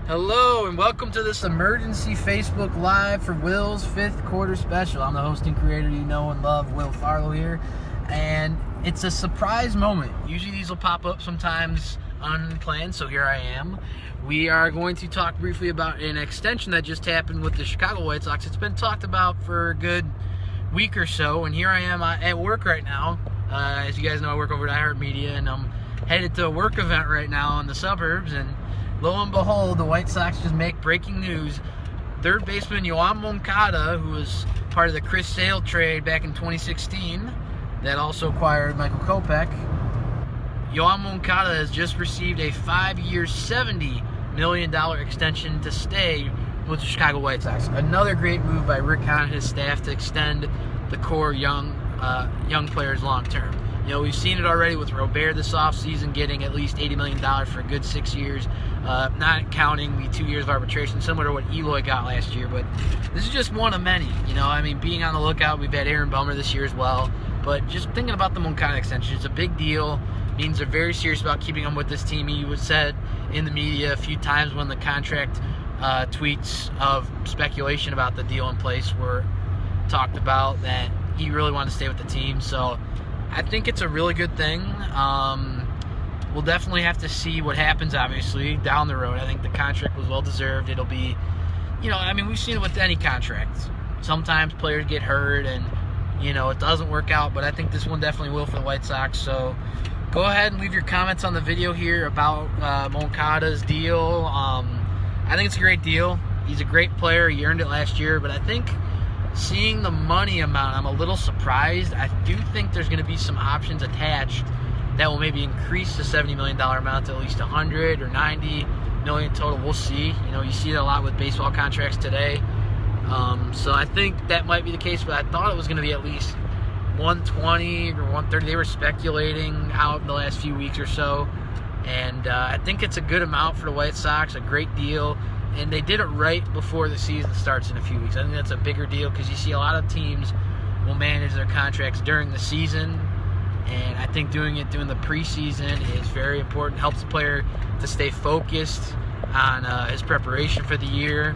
Hello and welcome to this emergency Facebook Live for Will's 5th quarter special. I'm the host and creator you know and love, Will Farlow here, and it's a surprise moment. Usually these will pop up sometimes unplanned, so here I am. We are going to talk briefly about an extension that just happened with the Chicago White Sox. It's been talked about for a good week or so, and here I am at work right now. As you guys know, I work over at iHeartMedia, and I'm headed to a work event right now in the suburbs, and lo and behold, the White Sox just make breaking news. Third baseman Yoan Moncada, who was part of the Chris Sale trade back in 2016, that also acquired Michael Kopech. Yoan Moncada has just received a 5-year, $70 million extension to stay with the Chicago White Sox. Another great move by Rick Hahn and his staff to extend the core young players long term. You know, we've seen it already with Robert this offseason getting at least $80 million for a good 6 years, not counting the 2 years of arbitration, similar to what Eloy got last year. But this is just one of many. You know, I mean, being on the lookout, we've had Aaron Bummer this year as well. But just thinking about the Moncada extension, it's a big deal. Means they're very serious about keeping him with this team. He was said in the media a few times when the contract tweets of speculation about the deal in place were talked about that he really wanted to stay with the team. So I think it's a really good thing. We'll definitely have to see what happens, obviously, down the road. I think the contract was well-deserved. It'll be, you know, I mean, we've seen it with any contract. Sometimes players get hurt and, you know, it doesn't work out, but I think this one definitely will for the White Sox. So go ahead and leave your comments on the video here about Moncada's deal. I think it's a great deal. He's a great player. He earned it last year, but I think seeing the money amount, I'm a little surprised. I do think there's going to be some options attached that will maybe increase the $70 million amount to at least $100 or $90 million total. We'll see. You know, you see it a lot with baseball contracts today. So I think that might be the case, but I thought it was going to be at least 120 or 130. They were speculating out in the last few weeks or so, and I think it's a good amount for the White Sox, a great deal. And they did it right before the season starts in a few weeks. I think that's a bigger deal because you see a lot of teams will manage their contracts during the season. And I think doing it during the preseason is very important. Helps the player to stay focused on his preparation for the year.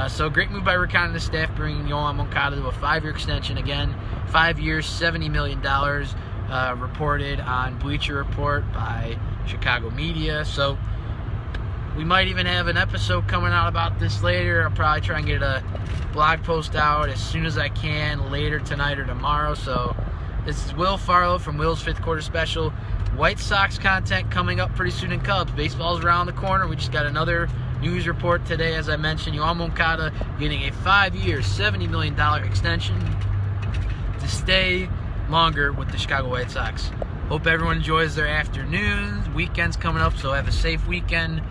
So great move by Rick Hahn and the staff, bringing Yoan Moncada to a 5-year extension. Again, 5 years, $70 million, reported on Bleacher Report by Chicago media. So we might even have an episode coming out about this later. I'll probably try and get a blog post out as soon as I can, later tonight or tomorrow. So this is Will Farlow from Will's 5th quarter special. White Sox content coming up pretty soon in Cubs. Baseball's around the corner. We just got another news report today, as I mentioned. Yoan Moncada getting a 5-year, $70 million extension to stay longer with the Chicago White Sox. Hope everyone enjoys their afternoons. Weekend's coming up, so have a safe weekend.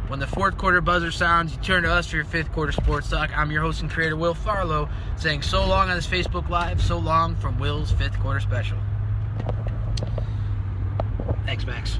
When the 4th quarter buzzer sounds, you turn to us for your 5th quarter sports talk. I'm your host and creator, Will Farlow, saying so long on this Facebook Live, so long from Will's 5th quarter special. Thanks, Max.